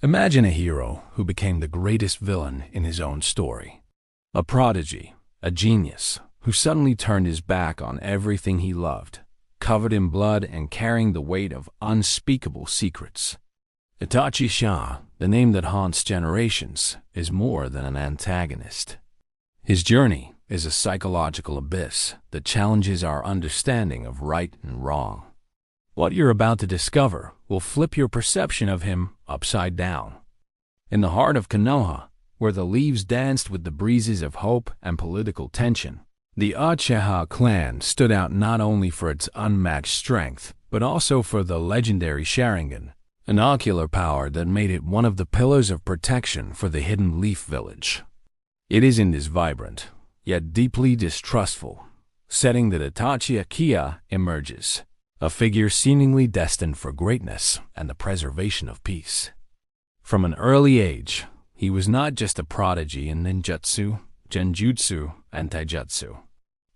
Imagine a hero who became the greatest villain in his own story. A prodigy, a genius, who suddenly turned his back on everything he loved, covered in blood and carrying the weight of unspeakable secrets. Itachi Uchiha, the name that haunts generations, is more than an antagonist. His journey is a psychological abyss that challenges our understanding of right and wrong. What you're about to discover will flip your perception of him upside down. In the heart of Konoha, where the leaves danced with the breezes of hope and political tension, the Uchiha clan stood out not only for its unmatched strength, but also for the legendary Sharingan, an ocular power that made it one of the pillars of protection for the Hidden Leaf Village. It is in this vibrant, yet deeply distrustful, setting that Itachi Uchiha emerges, a figure seemingly destined for greatness and the preservation of peace. From an early age, he was not just a prodigy in ninjutsu, genjutsu, and taijutsu.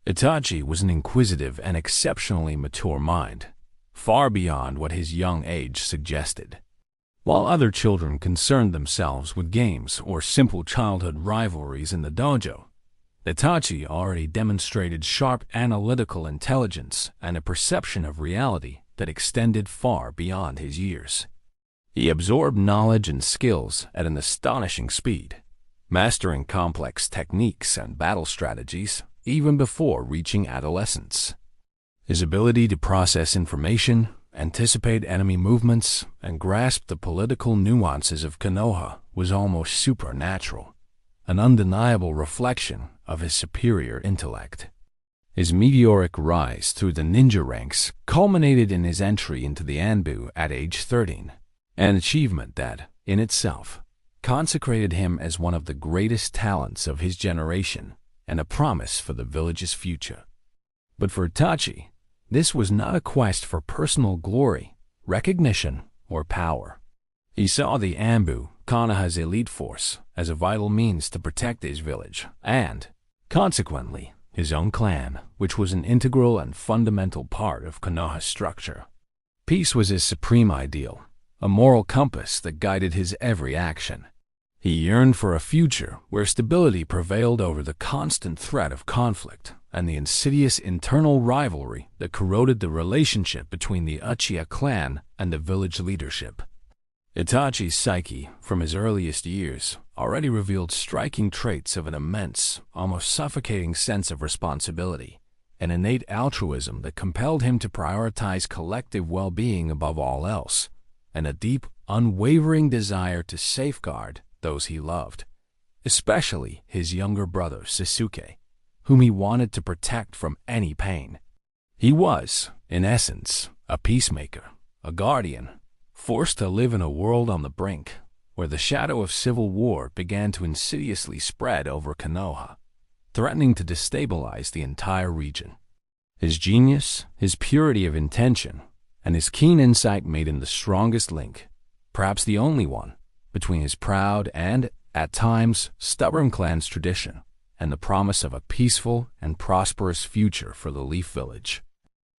Itachi was an inquisitive and exceptionally mature mind, far beyond what his young age suggested. While other children concerned themselves with games or simple childhood rivalries in the dojo, Itachi already demonstrated sharp analytical intelligence and a perception of reality that extended far beyond his years. He absorbed knowledge and skills at an astonishing speed, mastering complex techniques and battle strategies even before reaching adolescence. His ability to process information, anticipate enemy movements, and grasp the political nuances of Konoha was almost supernatural, an undeniable reflection of his superior intellect. His meteoric rise through the ninja ranks culminated in his entry into the Anbu at age 13, an achievement that, in itself, consecrated him as one of the greatest talents of his generation and a promise for the village's future. But for Itachi, this was not a quest for personal glory, recognition, or power. He saw the Anbu, Konoha's elite force, as a vital means to protect his village and, consequently, his own clan, which was an integral and fundamental part of Konoha's structure. Peace was his supreme ideal, a moral compass that guided his every action. He yearned for a future where stability prevailed over the constant threat of conflict and the insidious internal rivalry that corroded the relationship between the Uchiha clan and the village leadership. Itachi's psyche, from his earliest years, already revealed striking traits of an immense, almost suffocating sense of responsibility, an innate altruism that compelled him to prioritize collective well-being above all else, and a deep, unwavering desire to safeguard those he loved, especially his younger brother Sasuke, whom he wanted to protect from any pain. He was, in essence, a peacemaker, a guardian, forced to live in a world on the brink, where the shadow of civil war began to insidiously spread over Konoha, threatening to destabilize the entire region. His genius, his purity of intention, and his keen insight made him the strongest link, perhaps the only one, between his proud and, at times, stubborn clan's tradition and the promise of a peaceful and prosperous future for the Leaf Village.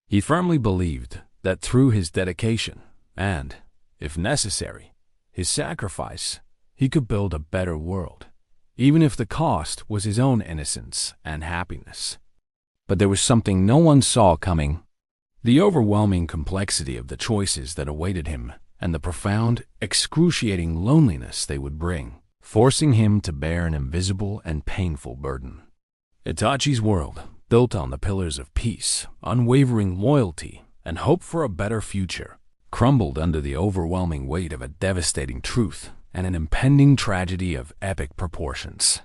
He firmly believed that through his dedication and, if necessary, his sacrifice, he could build a better world, even if the cost was his own innocence and happiness. But there was something no one saw coming: the overwhelming complexity of the choices that awaited him and the profound, excruciating loneliness they would bring, forcing him to bear an invisible and painful burden. Itachi's world, built on the pillars of peace, unwavering loyalty, and hope for a better future, crumbled under the overwhelming weight of a devastating truth and an impending tragedy of epic proportions.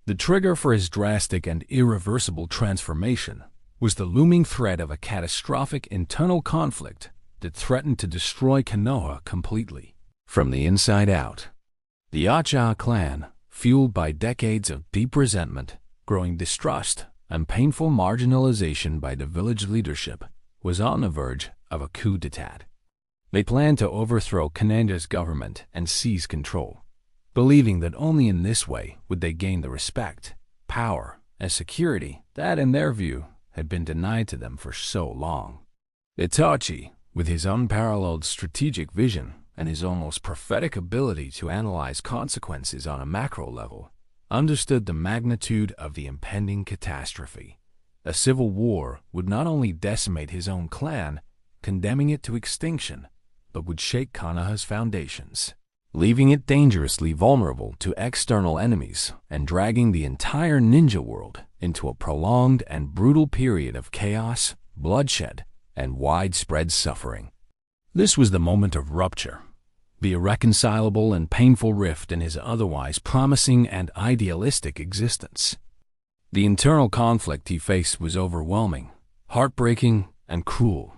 The trigger for his drastic and irreversible transformation was the looming threat of a catastrophic internal conflict that threatened to destroy Konoha completely, from the inside out. The Uchiha clan, fueled by decades of deep resentment, growing distrust, and painful marginalization by the village leadership, was on the verge of a coup d'etat. They planned to overthrow Konoha's government and seize control, believing that only in this way would they gain the respect, power, and security that, in their view, had been denied to them for so long. Itachi, with his unparalleled strategic vision, and his almost prophetic ability to analyze consequences on a macro level, understood the magnitude of the impending catastrophe. A civil war would not only decimate his own clan, condemning it to extinction, but would shake Konoha's foundations, leaving it dangerously vulnerable to external enemies and dragging the entire ninja world into a prolonged and brutal period of chaos, bloodshed, and widespread suffering. This was the moment of rupture, the irreconcilable and painful rift in his otherwise promising and idealistic existence. The internal conflict he faced was overwhelming, heartbreaking, and cruel.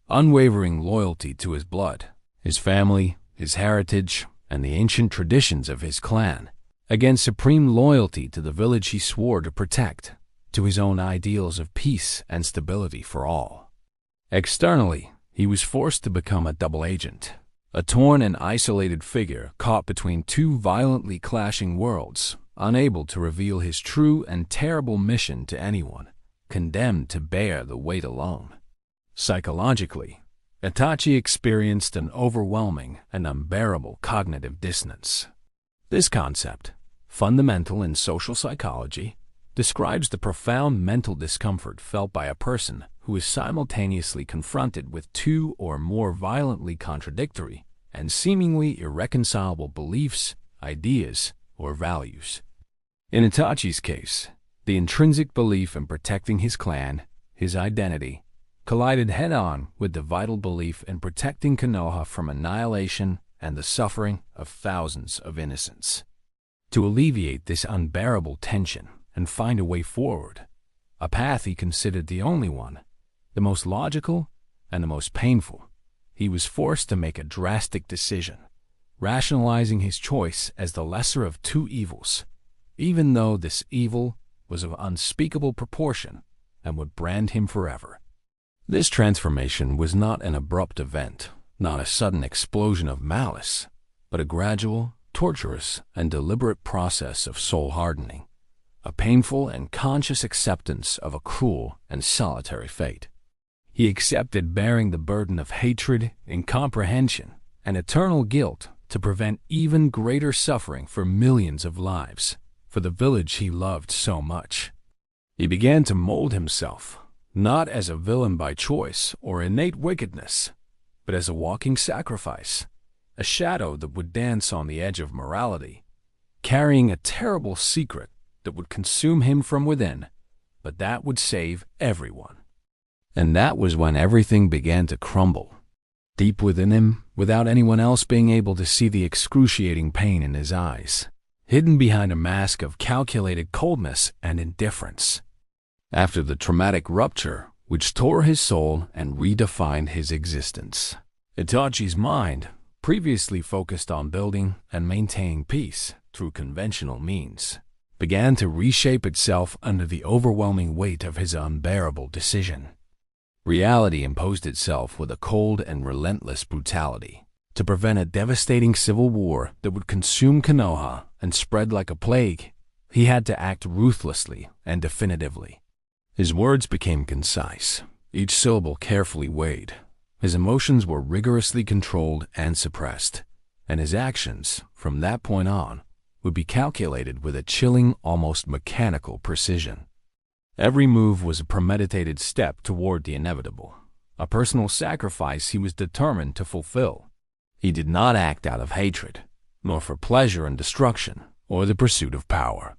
Unwavering loyalty to his blood, his family, his heritage, and the ancient traditions of his clan, against supreme loyalty to the village he swore to protect, to his own ideals of peace and stability for all. Externally, he was forced to become a double agent, a torn and isolated figure caught between two violently clashing worlds, unable to reveal his true and terrible mission to anyone, condemned to bear the weight alone. Psychologically, Itachi experienced an overwhelming and unbearable cognitive dissonance. This concept, fundamental in social psychology, describes the profound mental discomfort felt by a person who is simultaneously confronted with two or more violently contradictory and seemingly irreconcilable beliefs, ideas, or values. In Itachi's case, the intrinsic belief in protecting his clan, his identity, collided head-on with the vital belief in protecting Konoha from annihilation and the suffering of thousands of innocents. To alleviate this unbearable tension and find a way forward, a path he considered the only one, the most logical and the most painful, he was forced to make a drastic decision, rationalizing his choice as the lesser of two evils, even though this evil was of unspeakable proportion and would brand him forever. This transformation was not an abrupt event, not a sudden explosion of malice, but a gradual, torturous, and deliberate process of soul hardening, a painful and conscious acceptance of a cruel and solitary fate. He accepted bearing the burden of hatred, incomprehension, and eternal guilt to prevent even greater suffering for millions of lives, for the village he loved so much. He began to mold himself, not as a villain by choice or innate wickedness, but as a walking sacrifice, a shadow that would dance on the edge of morality, carrying a terrible secret that would consume him from within, but that would save everyone. And that was when everything began to crumble, deep within him, without anyone else being able to see the excruciating pain in his eyes, hidden behind a mask of calculated coldness and indifference. After the traumatic rupture, which tore his soul and redefined his existence, Itachi's mind, previously focused on building and maintaining peace through conventional means, began to reshape itself under the overwhelming weight of his unbearable decision. Reality imposed itself with a cold and relentless brutality. To prevent a devastating civil war that would consume Konoha and spread like a plague, he had to act ruthlessly and definitively. His words became concise, each syllable carefully weighed. His emotions were rigorously controlled and suppressed, and his actions, from that point on, would be calculated with a chilling, almost mechanical precision. Every move was a premeditated step toward the inevitable, a personal sacrifice he was determined to fulfill. He did not act out of hatred, nor for pleasure and destruction, or the pursuit of power.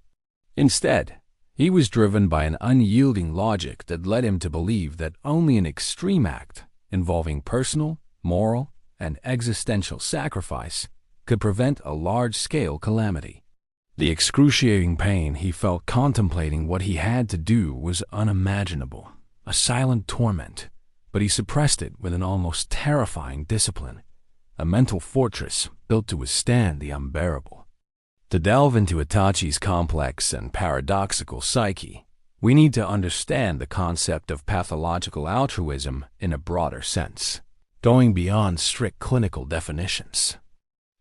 Instead, he was driven by an unyielding logic that led him to believe that only an extreme act involving personal, moral, and existential sacrifice could prevent a large-scale calamity. The excruciating pain he felt contemplating what he had to do was unimaginable, a silent torment, but he suppressed it with an almost terrifying discipline, a mental fortress built to withstand the unbearable. To delve into Itachi's complex and paradoxical psyche, we need to understand the concept of pathological altruism in a broader sense, going beyond strict clinical definitions.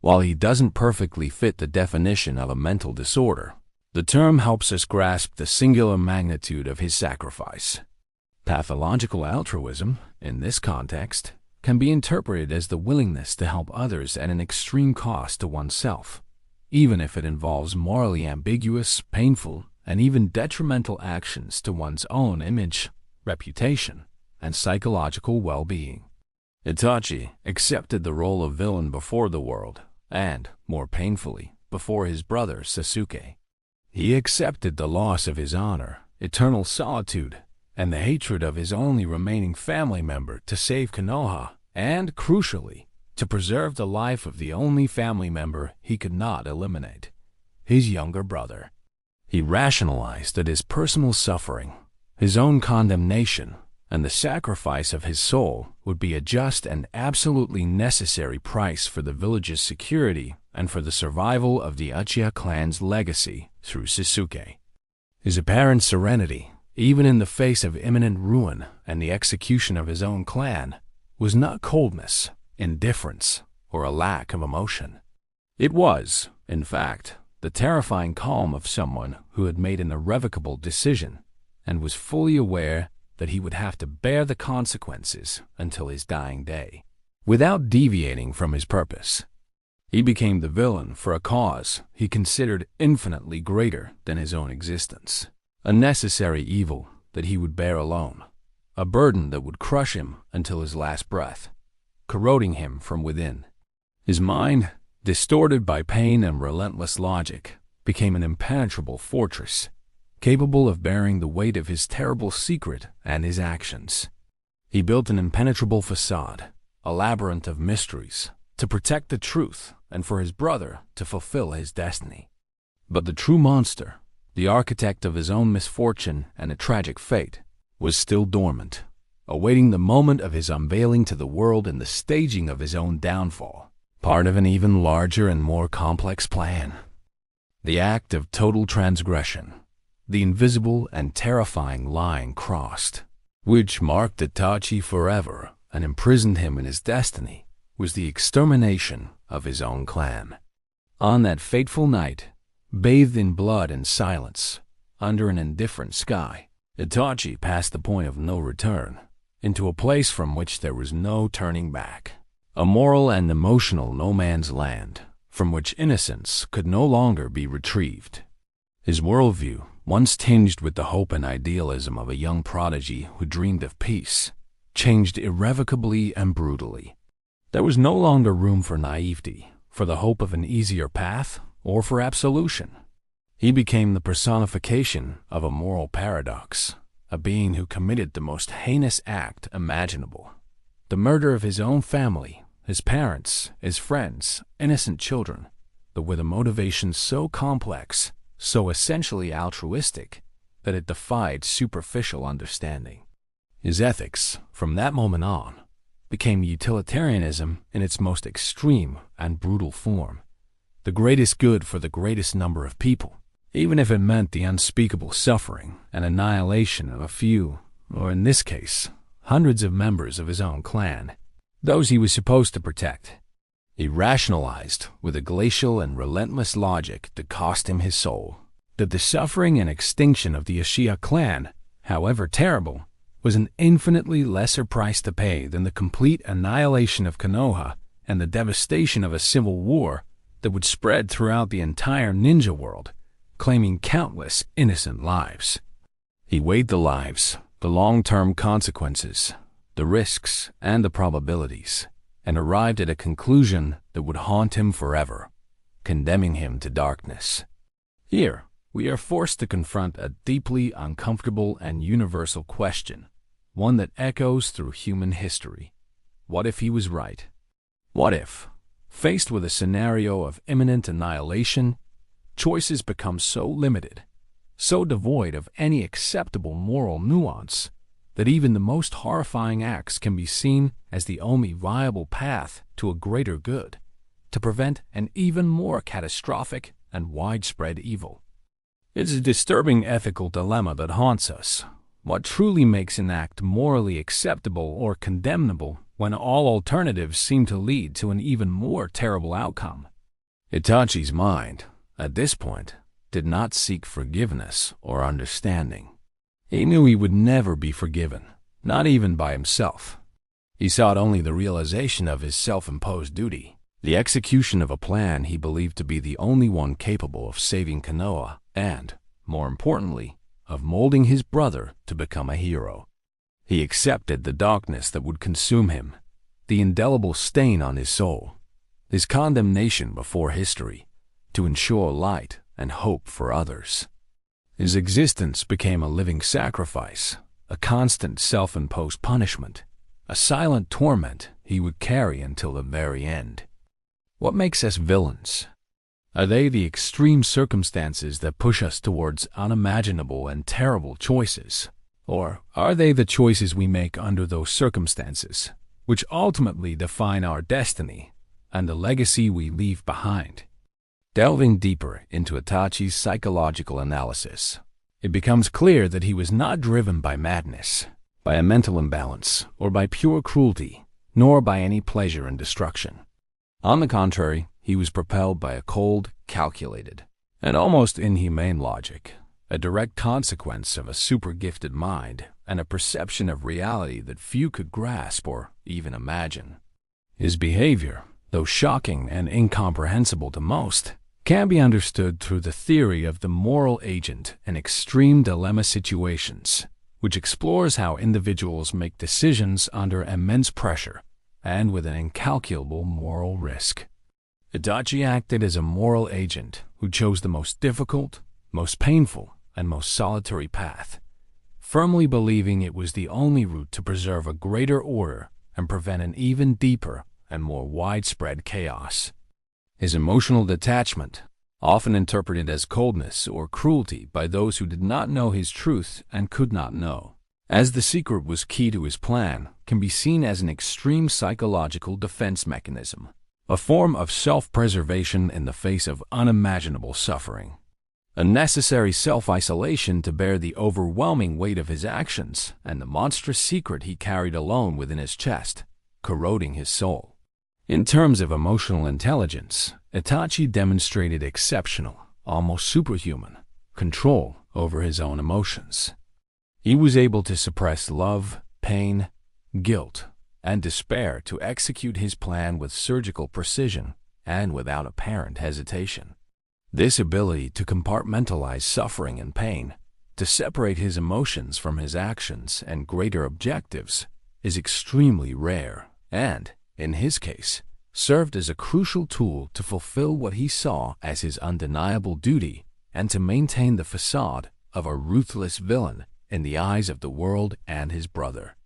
While he doesn't perfectly fit the definition of a mental disorder, the term helps us grasp the singular magnitude of his sacrifice. Pathological altruism, in this context, can be interpreted as the willingness to help others at an extreme cost to oneself, even if it involves morally ambiguous, painful, and even detrimental actions to one's own image, reputation, and psychological well-being. Itachi accepted the role of villain before the world, and, more painfully, before his brother Sasuke. He accepted the loss of his honor, eternal solitude, and the hatred of his only remaining family member to save Konoha, and, crucially, to preserve the life of the only family member he could not eliminate, his younger brother. He rationalized that his personal suffering, his own condemnation, and the sacrifice of his soul would be a just and absolutely necessary price for the village's security and for the survival of the Uchiha clan's legacy through Sasuke. His apparent serenity, even in the face of imminent ruin and the execution of his own clan, was not coldness, indifference, or a lack of emotion. It was, in fact, the terrifying calm of someone who had made an irrevocable decision and was fully aware that he would have to bear the consequences until his dying day, without deviating from his purpose. He became the villain for a cause he considered infinitely greater than his own existence, a necessary evil that he would bear alone, a burden that would crush him until his last breath, corroding him from within. His mind, distorted by pain and relentless logic, became an impenetrable fortress, capable of bearing the weight of his terrible secret and his actions. He built an impenetrable facade, a labyrinth of mysteries, to protect the truth and for his brother to fulfill his destiny. But the true monster, the architect of his own misfortune and a tragic fate, was still dormant, awaiting the moment of his unveiling to the world and the staging of his own downfall, part of an even larger and more complex plan. The act of total transgression, the invisible and terrifying line crossed, which marked Itachi forever and imprisoned him in his destiny, was the extermination of his own clan. On that fateful night, bathed in blood and silence, under an indifferent sky, Itachi passed the point of no return, into a place from which there was no turning back, a moral and emotional no man's land, from which innocence could no longer be retrieved. His worldview, once tinged with the hope and idealism of a young prodigy who dreamed of peace, changed irrevocably and brutally. There was no longer room for naivety, for the hope of an easier path, or for absolution. He became the personification of a moral paradox, a being who committed the most heinous act imaginable, the murder of his own family, his parents, his friends, innocent children, but with a motivation so complex, so essentially altruistic, that it defied superficial understanding. His ethics, from that moment on, became utilitarianism in its most extreme and brutal form, the greatest good for the greatest number of people, even if it meant the unspeakable suffering and annihilation of a few, or in this case, hundreds of members of his own clan, those he was supposed to protect. He rationalized, with a glacial and relentless logic that cost him his soul, that the suffering and extinction of the Uchiha clan, however terrible, was an infinitely lesser price to pay than the complete annihilation of Konoha and the devastation of a civil war that would spread throughout the entire ninja world, claiming countless innocent lives. He weighed the lives, the long-term consequences, the risks, and the probabilities, and arrived at a conclusion that would haunt him forever, condemning him to darkness. Here, we are forced to confront a deeply uncomfortable and universal question, one that echoes through human history. What if he was right? What if, faced with a scenario of imminent annihilation, choices become so limited, so devoid of any acceptable moral nuance, that even the most horrifying acts can be seen as the only viable path to a greater good, to prevent an even more catastrophic and widespread evil? It's a disturbing ethical dilemma that haunts us. What truly makes an act morally acceptable or condemnable when all alternatives seem to lead to an even more terrible outcome? Itachi's mind, at this point, did not seek forgiveness or understanding. He knew he would never be forgiven, not even by himself. He sought only the realization of his self-imposed duty, the execution of a plan he believed to be the only one capable of saving Konoha and, more importantly, of molding his brother to become a hero. He accepted the darkness that would consume him, the indelible stain on his soul, his condemnation before history, to ensure light and hope for others. His existence became a living sacrifice, a constant self-imposed punishment, a silent torment he would carry until the very end. What makes us villains? Are they the extreme circumstances that push us towards unimaginable and terrible choices? Or are they the choices we make under those circumstances, which ultimately define our destiny and the legacy we leave behind? Delving deeper into Itachi's psychological analysis, it becomes clear that he was not driven by madness, by a mental imbalance, or by pure cruelty, nor by any pleasure in destruction. On the contrary, he was propelled by a cold, calculated, and almost inhumane logic, a direct consequence of a super-gifted mind and a perception of reality that few could grasp or even imagine. His behavior, though shocking and incomprehensible to most, can be understood through the theory of the moral agent in extreme dilemma situations, which explores how individuals make decisions under immense pressure and with an incalculable moral risk. Itachi acted as a moral agent who chose the most difficult, most painful, and most solitary path, firmly believing it was the only route to preserve a greater order and prevent an even deeper and more widespread chaos. His emotional detachment, often interpreted as coldness or cruelty by those who did not know his truth and could not know, as the secret was key to his plan, can be seen as an extreme psychological defense mechanism, a form of self-preservation in the face of unimaginable suffering, a necessary self-isolation to bear the overwhelming weight of his actions and the monstrous secret he carried alone within his chest, corroding his soul. In terms of emotional intelligence, Itachi demonstrated exceptional, almost superhuman, control over his own emotions. He was able to suppress love, pain, guilt, and despair to execute his plan with surgical precision and without apparent hesitation. This ability to compartmentalize suffering and pain, to separate his emotions from his actions and greater objectives, is extremely rare and, in his case, served as a crucial tool to fulfill what he saw as his undeniable duty and to maintain the facade of a ruthless villain in the eyes of the world and his brother.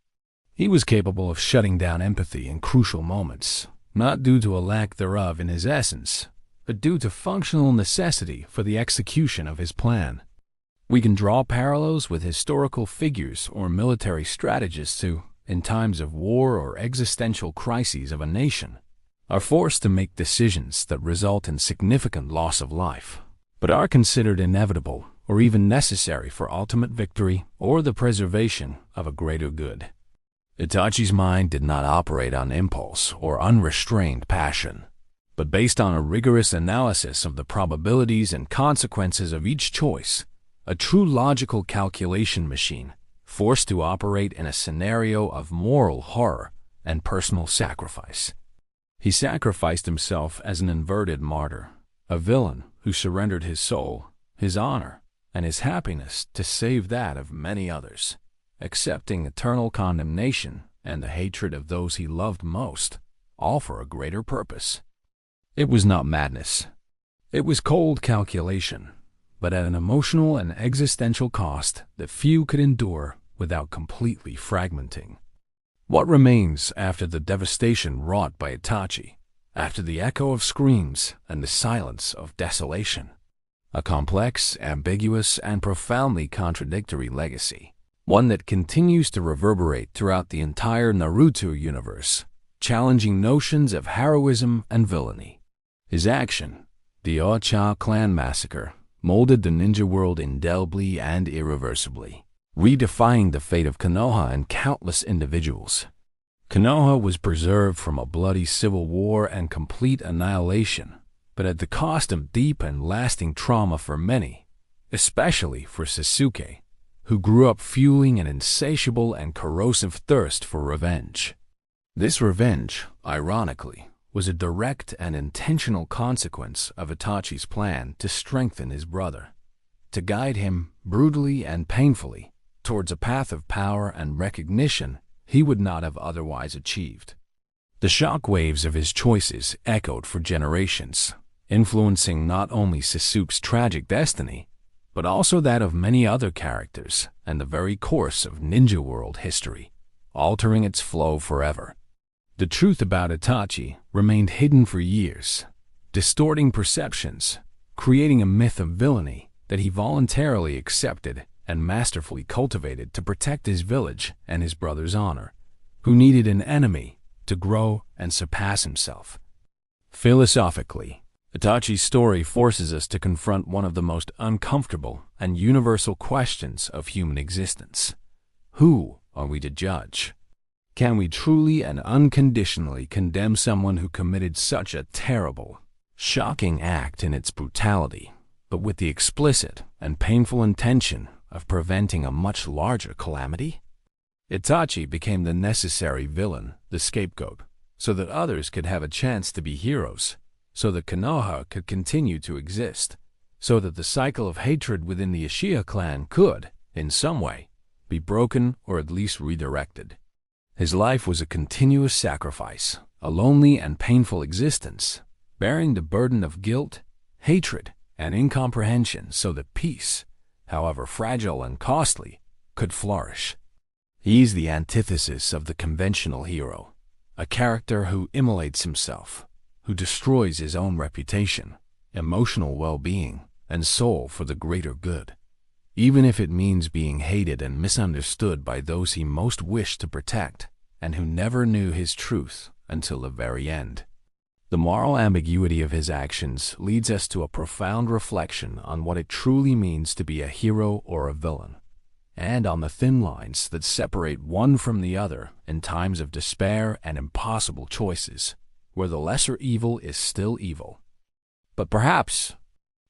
He was capable of shutting down empathy in crucial moments, not due to a lack thereof in his essence, but due to functional necessity for the execution of his plan. We can draw parallels with historical figures or military strategists who, in times of war or existential crises of a nation, are forced to make decisions that result in significant loss of life, but are considered inevitable or even necessary for ultimate victory or the preservation of a greater good. Itachi's mind did not operate on impulse or unrestrained passion, but based on a rigorous analysis of the probabilities and consequences of each choice, a true logical calculation machine forced to operate in a scenario of moral horror and personal sacrifice. He sacrificed himself as an inverted martyr, a villain who surrendered his soul, his honor, and his happiness to save that of many others, accepting eternal condemnation and the hatred of those he loved most, all for a greater purpose. It was not madness. It was cold calculation, but at an emotional and existential cost that few could endure without completely fragmenting. What remains after the devastation wrought by Itachi, after the echo of screams and the silence of desolation? A complex, ambiguous, and profoundly contradictory legacy, one that continues to reverberate throughout the entire Naruto universe, challenging notions of heroism and villainy. His action, the Uchiha clan massacre, molded the ninja world indelibly and irreversibly, redefining the fate of Konoha and countless individuals. Konoha was preserved from a bloody civil war and complete annihilation, but at the cost of deep and lasting trauma for many, especially for Sasuke, who grew up fueling an insatiable and corrosive thirst for revenge. This revenge, ironically, was a direct and intentional consequence of Itachi's plan to strengthen his brother, to guide him brutally and painfully towards a path of power and recognition he would not have otherwise achieved. The shock waves of his choices echoed for generations, influencing not only Sasuke's tragic destiny, but also that of many other characters and the very course of ninja world history, altering its flow forever. The truth about Itachi remained hidden for years, distorting perceptions, creating a myth of villainy that he voluntarily accepted and masterfully cultivated to protect his village and his brother's honor, who needed an enemy to grow and surpass himself. Philosophically, Itachi's story forces us to confront one of the most uncomfortable and universal questions of human existence. Who are we to judge? Can we truly and unconditionally condemn someone who committed such a terrible, shocking act in its brutality, but with the explicit and painful intention of preventing a much larger calamity? Itachi became the necessary villain, the scapegoat, so that others could have a chance to be heroes, so that Konoha could continue to exist, so that the cycle of hatred within the Uchiha clan could, in some way, be broken or at least redirected. His life was a continuous sacrifice, a lonely and painful existence, bearing the burden of guilt, hatred, and incomprehension so that peace, however fragile and costly, could flourish. He is the antithesis of the conventional hero, a character who immolates himself, who destroys his own reputation, emotional well-being, and soul for the greater good, even if it means being hated and misunderstood by those he most wished to protect and who never knew his truth until the very end. The moral ambiguity of his actions leads us to a profound reflection on what it truly means to be a hero or a villain, and on the thin lines that separate one from the other in times of despair and impossible choices, where the lesser evil is still evil. But perhaps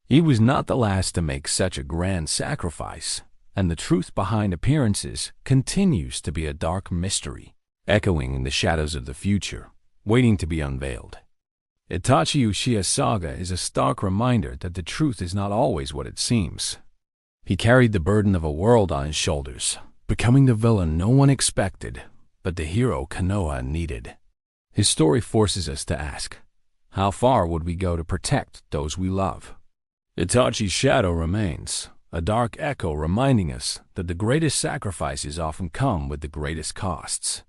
he was not the last to make such a grand sacrifice, and the truth behind appearances continues to be a dark mystery, echoing in the shadows of the future, waiting to be unveiled. Itachi Uchiha's saga is a stark reminder that the truth is not always what it seems. He carried the burden of a world on his shoulders, becoming the villain no one expected, but the hero Konoha needed. His story forces us to ask, how far would we go to protect those we love? Itachi's shadow remains, a dark echo reminding us that the greatest sacrifices often come with the greatest costs.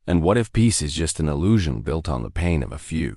And what if peace is just an illusion built on the pain of a few?